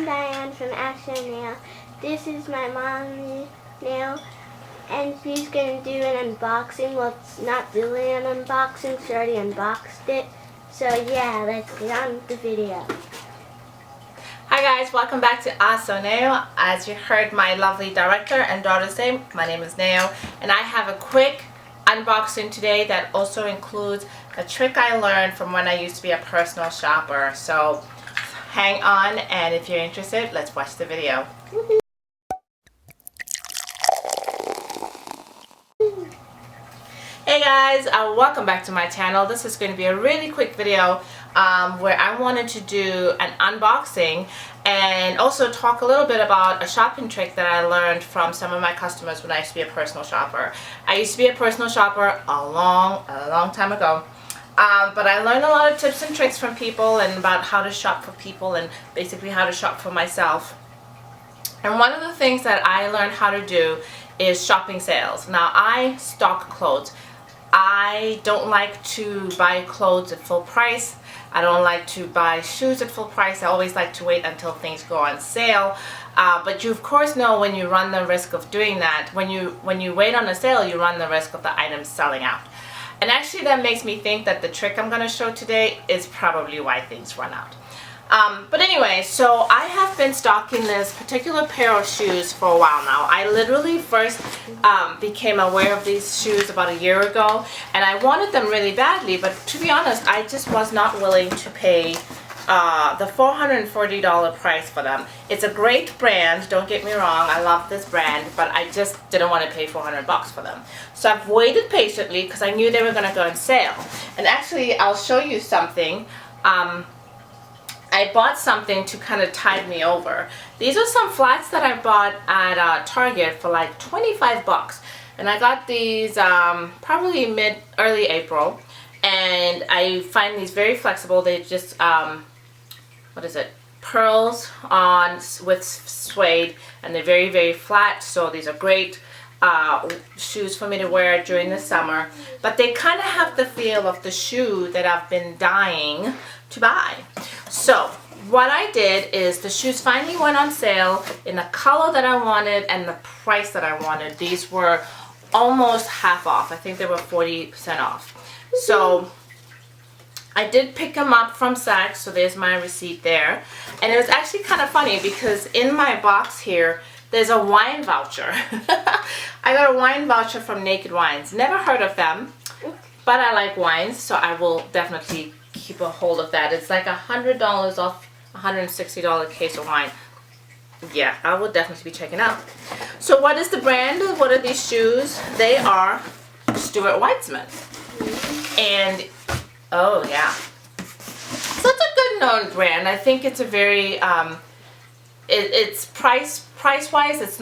I'm Diane from Ahhhsoneo. This is my mommy now, and she's going to do an unboxing. Well, it's not really an unboxing, she already unboxed it. So yeah, let's get on with the video. Hi guys, welcome back to Ahhhsoneo. As you heard my lovely director and daughter say, my name is Neo, and I have a quick unboxing today that also includes a trick I learned from when I used to be a personal shopper. So hang on, and if you're interested, let's watch the video. Hey guys, welcome back to my channel. This is going to be a really quick video where I wanted to do an unboxing and also talk a little bit about a shopping trick that I learned from some of my customers when I used to be a personal shopper. I used to be a personal shopper a long time ago. But I learned a lot of tips and tricks from people and about how to shop for people and basically how to shop for myself. And one of the things that I learned how to do is shopping sales. Now, I stock clothes. I don't like to buy clothes at full price. I don't like to buy shoes at full price. I always like to wait until things go on sale. But you of course know when you run the risk of doing that, when you wait on a sale, you run the risk of the items selling out. And actually that makes me think that the trick I'm going to show today is probably why things run out. But anyway, so I have been stocking this particular pair of shoes for a while now. I literally first became aware of these shoes about a year ago, and I wanted them really badly, but to be honest, I just was not willing to pay the $440 price for them. It's a great brand, don't get me wrong, I love this brand, but I just didn't want to pay 400 bucks for them. So I've waited patiently because I knew they were going to go on sale. And actually, I'll show you something. I bought something to kind of tide me over. These are some flats that I bought at Target for like 25 bucks. And I got these probably early April. And I find these very flexible. They just, what is it? Pearls on with suede. And they're very flat. So these are great shoes for me to wear during the summer. But they kind of have the feel of the shoe that I've been dying to buy. So what I did is the shoes finally went on sale in the color that I wanted and the price that I wanted. These were almost half off. I think they were 40% off. So I did pick them up from Saks, so there's my receipt there. And it was actually kind of funny because in my box here there's a wine voucher. I got a wine voucher from Naked Wines. Never heard of them, but I like wines, so I will definitely keep a hold of that. It's like $100 off $160 case of wine. Yeah, I will definitely be checking out. So what is the brand? What are these shoes? They are Stuart Weitzman. And oh yeah, such a good known brand. I think it's a very it's price wise, it's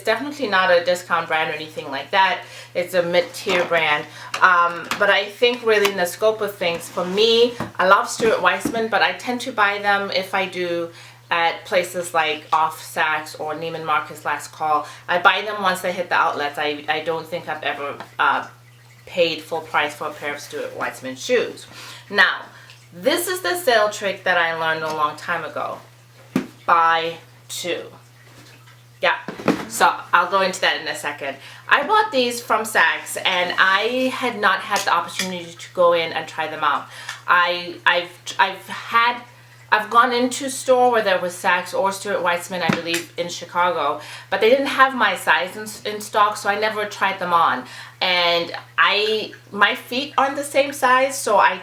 definitely not a discount brand or anything like that. It's a mid-tier brand, but I think really in the scope of things, for me, I love Stuart Weitzman, but I tend to buy them if I do at places like off Saks or Neiman Marcus Last Call. I buy them once they hit the outlets. I don't think I've ever paid full price for a pair of Stuart Weitzman shoes. Now, this is the sale trick that I learned a long time ago. Buy two. Yeah, so I'll go into that in a second. I bought these from Saks, and I had not had the opportunity to go in and try them out. I've gone into a store where there was Saks or Stuart Weitzman, I believe, in Chicago, but they didn't have my size in stock, so I never tried them on. And my feet aren't the same size, so I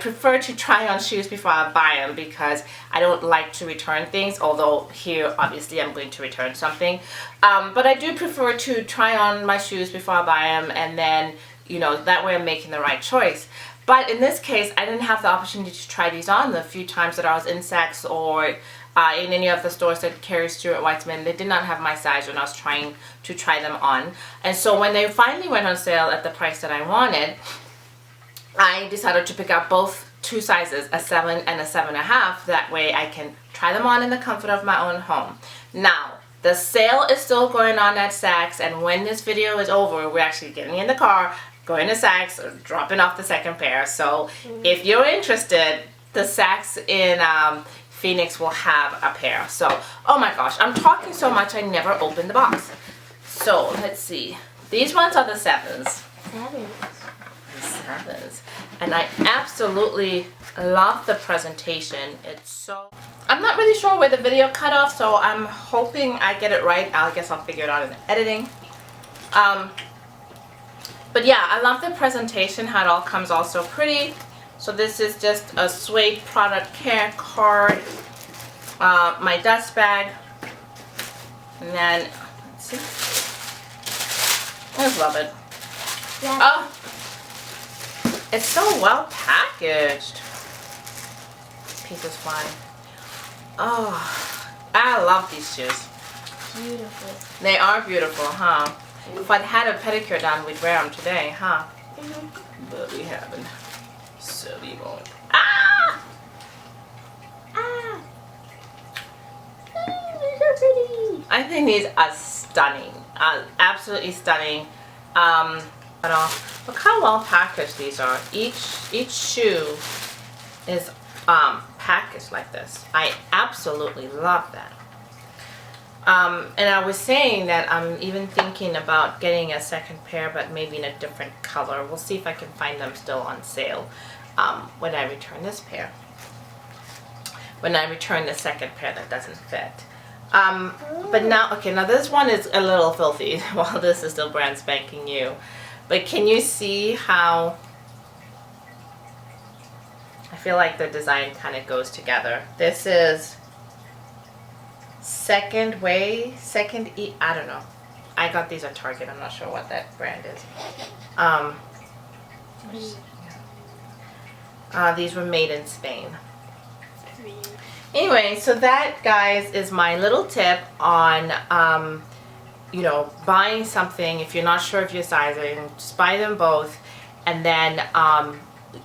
prefer to try on shoes before I buy them because I don't like to return things, although here obviously I'm going to return something. But I do prefer to try on my shoes before I buy them, and then, you know, that way I'm making the right choice. But in this case, I didn't have the opportunity to try these on the few times that I was in Saks or in any of the stores that carry Stuart Weitzman. They did not have my size when I was trying to try them on. And so when they finally went on sale at the price that I wanted, I decided to pick up both two sizes, a 7 and a 7.5. That way I can try them on in the comfort of my own home. Now, the sale is still going on at Saks, and when this video is over, we're actually getting in the car, going to Saks, or dropping off the second pair. So if you're interested, the Saks in Phoenix will have a pair. So, oh my gosh, I'm talking so much I never opened the box. So, let's see. These ones are the 7s. 7s. The 7s. And I absolutely love the presentation. It's so... I'm not really sure where the video cut off, so I'm hoping I get it right. I guess I'll figure it out in the editing. But yeah, I love the presentation, how it all comes all so pretty. So this is just a suede product care card, my dust bag, and then, let's see, I just love it. Yeah. Oh, it's so well packaged. This piece is fine. Oh, I love these shoes. Beautiful. They are beautiful, huh? If I'd had a pedicure done, we'd wear them today, huh? Mm-hmm. But we haven't. So we won't. Ah! Ah! They're so pretty. I think these are stunning. Absolutely stunning. Look how well packaged these are. Each shoe is packaged like this. I absolutely love that. And I was saying that I'm even thinking about getting a second pair, but maybe in a different color. We'll see if I can find them still on sale when I return this pair. When I return the second pair that doesn't fit. But now, okay, now this one is a little filthy while this is still brand spanking new. But can you see how I feel like the design kind of goes together? This is Second E, I don't know. I got these at Target. I'm not sure what that brand is. These were made in Spain. Anyway, so that, guys, is my little tip on, you know, buying something. If you're not sure of your sizing, just buy them both, and then,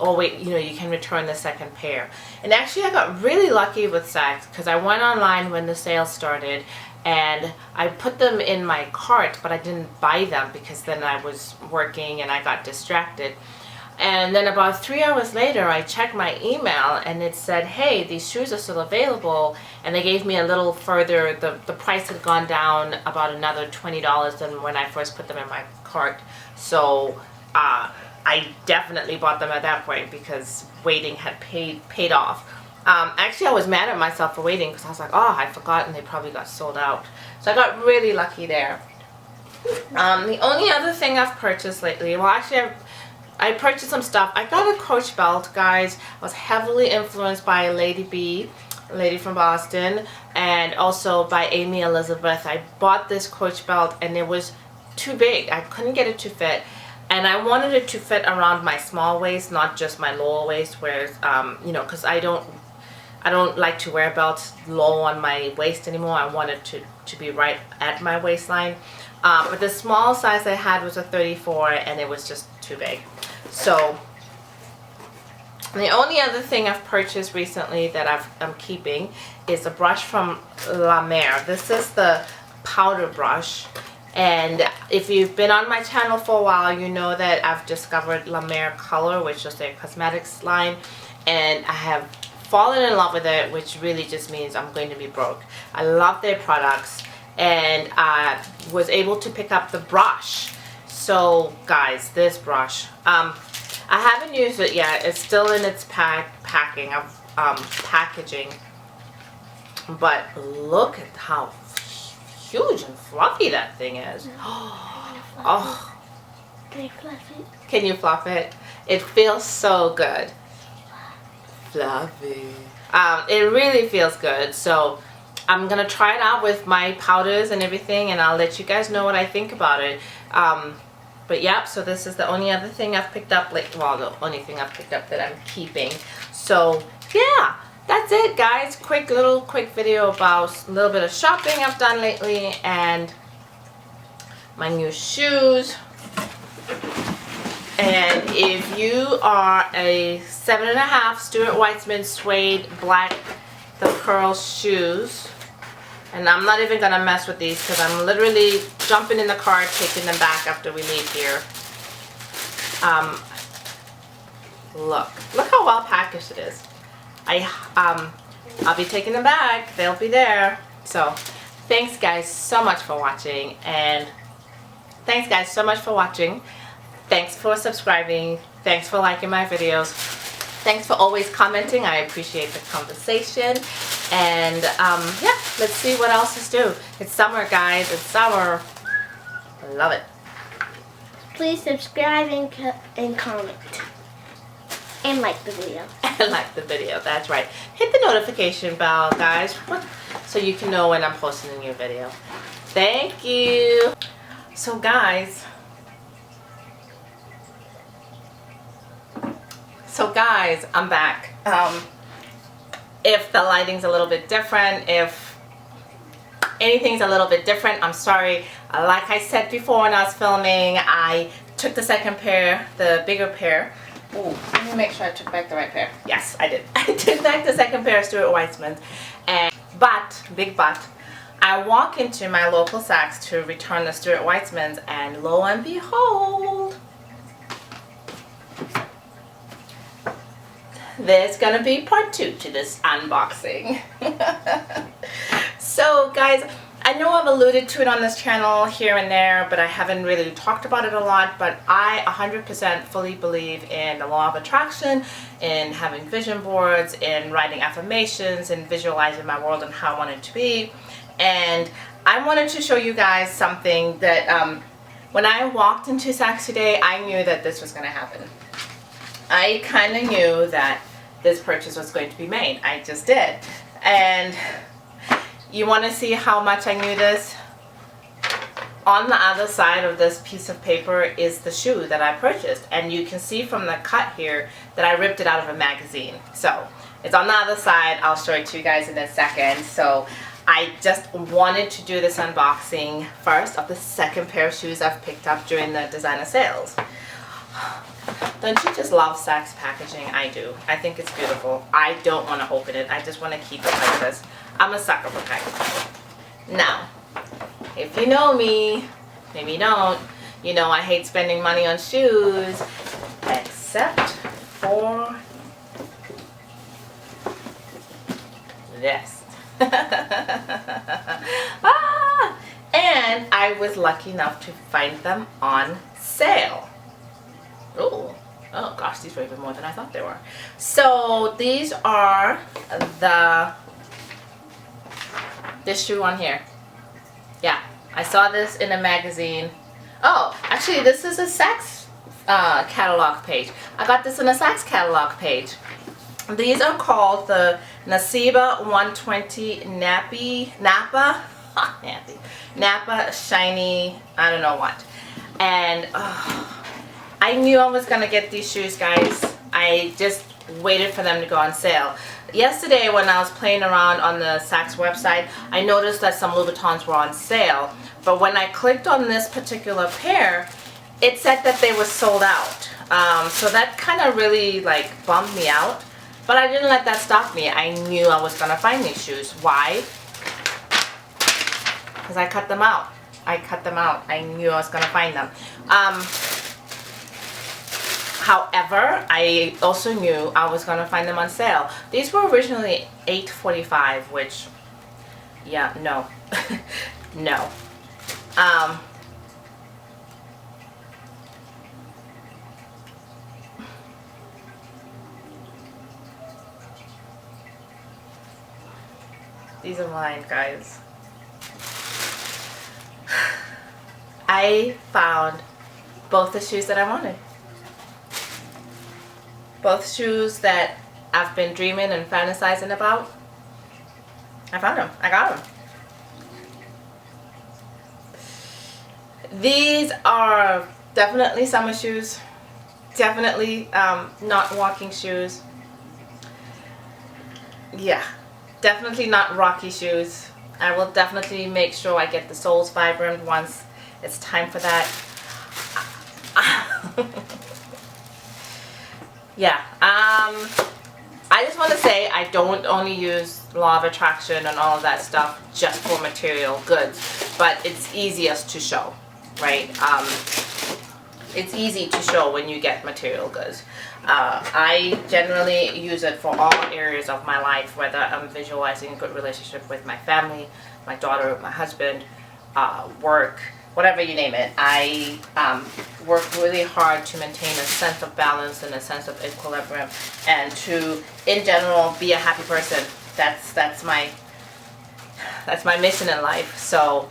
oh wait, you know, you can return the second pair. And actually, I got really lucky with Saks because I went online when the sale started, and I put them in my cart, but I didn't buy them because then I was working and I got distracted. And then about 3 hours later, I checked my email and it said, hey, these shoes are still available. And they gave me a little further, the price had gone down about another $20 than when I first put them in my cart. So I definitely bought them at that point because waiting had paid off. Actually, I was mad at myself for waiting because I was like, oh, I forgot, and they probably got sold out. So I got really lucky there. The only other thing I've purchased lately, well, actually, I purchased some stuff. I got a Coach belt, guys. I was heavily influenced by Lady B, a lady from Boston, and also by Amy Elizabeth. I bought this Coach belt and it was too big. I couldn't get it to fit. And I wanted it to fit around my small waist, not just my lower waist, where, you know, because I don't like to wear belts low on my waist anymore. I want it to be right at my waistline. But the small size I had was a 34 and it was just too big. So the only other thing I've purchased recently that I'm keeping is a brush from La Mer. This is the powder brush. And if you've been on my channel for a while, you know that I've discovered La Mer Color, which is their cosmetics line. And I have fallen in love with it, which really just means I'm going to be broke. I love their products. And I was able to pick up the brush. So guys, this brush, I haven't used it yet. It's still in its packaging, but look at how huge and fluffy that thing is. Oh, Can I fluff it? can you fluff it? It feels so good. Fluffy. It really feels good. So I'm gonna try it out with my powders and everything, and I'll let you guys know what I think about it. But yeah, so this is the only other thing I've picked up, well, the only thing I've picked up that I'm keeping. So yeah, that's it, guys. Quick video about a little bit of shopping I've done lately and my new shoes. And if you are a 7.5 Stuart Weitzman suede black the pearl shoes, and I'm not even gonna mess with these because I'm literally jumping in the car, taking them back after we leave here. Look how well packaged it is. I'll be taking them back. They'll be there. So thanks guys so much for watching, and thanks guys so much for watching. Thanks for subscribing. Thanks for liking my videos. Thanks for always commenting. I appreciate the conversation. And yeah, let's see what else is due. It's summer, guys. It's summer. I love it. Please subscribe and comment. And like the video. And like the video. That's right. Hit the notification bell, guys, so you can know when I'm posting a new video. Thank you. So guys, I'm back. If the lighting's a little bit different, if anything's a little bit different, I'm sorry. Like I said before when I was filming, I took the second pair, the bigger pair. Ooh, let me make sure I took back the right pair. Yes, I did. I took back the second pair of Stuart Weitzmans. Big but, I walk into my local Saks to return the Stuart Weitzmans, and lo and behold, there's gonna be part 2 to this unboxing. So guys, I know I've alluded to it on this channel here and there, but I haven't really talked about it a lot. But I 100% fully believe in the law of attraction, in having vision boards, in writing affirmations, and visualizing my world and how I want it to be. And I wanted to show you guys something that when I walked into Saks today, I knew that this was going to happen. I kind of knew that this purchase was going to be made. I just did. And you want to see how much I knew this? On the other side of this piece of paper is the shoe that I purchased. And you can see from the cut here that I ripped it out of a magazine. So it's on the other side. I'll show it to you guys in a second. So I just wanted to do this unboxing first of the second pair of shoes I've picked up during the designer sales. Don't you just love Saks packaging? I do. I think it's beautiful. I don't want to open it. I just want to keep it like this. I'm a sucker for packaging. Now, if you know me, maybe you don't, you know I hate spending money on shoes, except for this. And I was lucky enough to find them on sale. Oh gosh, these were even more than I thought they were. So these are this shoe on here. Yeah, I saw this in a magazine. Oh, actually this is a Saks catalog page. I got this in a Saks catalog page. These are called the Nasiba 120 Napa Shiny, I don't know what. And I knew I was gonna get these shoes, guys. I just waited for them to go on sale. Yesterday when I was playing around on the Saks website, I noticed that some Louboutins were on sale. But when I clicked on this particular pair, it said that they were sold out. So that kind of really like bummed me out. But I didn't let that stop me. I knew I was gonna find these shoes. Why? Because I cut them out. I knew I was gonna find them. However, I also knew I was going to find them on sale. These were originally $8.45, which, yeah, no. No. These are mine, guys. I found both the shoes that I wanted. Both shoes that I've been dreaming and fantasizing about. I found them. I got them. These are definitely summer shoes. Definitely not walking shoes. Yeah, definitely not rocky shoes. I will definitely make sure I get the soles vibrant once it's time for that. Yeah, I just want to say I don't only use law of attraction and all of that stuff just for material goods, but it's easiest to show, right? It's easy to show when you get material goods. I generally use it for all areas of my life, whether I'm visualizing a good relationship with my family, my daughter, my husband, work, whatever you name it. I work really hard to maintain a sense of balance and a sense of equilibrium, and to, in general, be a happy person. That's my mission in life. So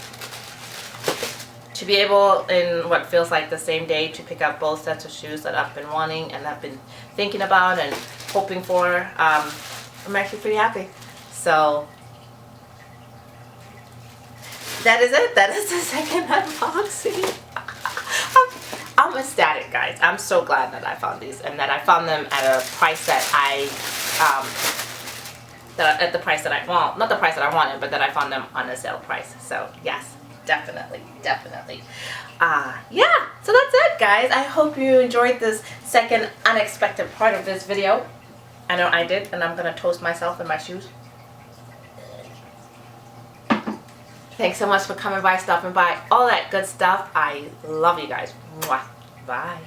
to be able, in what feels like the same day, to pick up both sets of shoes that I've been wanting and I've been thinking about and hoping for, I'm actually pretty happy. So that is it. That is the second unboxing. I'm ecstatic, guys. I'm so glad that I found these, and that I found them at a price that at the price that well, not the price that I wanted, but that I found them on a sale price. So yes. Definitely. Yeah, so that's it, guys. I hope you enjoyed this second unexpected part of this video. I know I did, and I'm gonna toast myself in my shoes. Thanks so much for coming by, stopping by, all that good stuff. I love you guys. Mwah. Bye.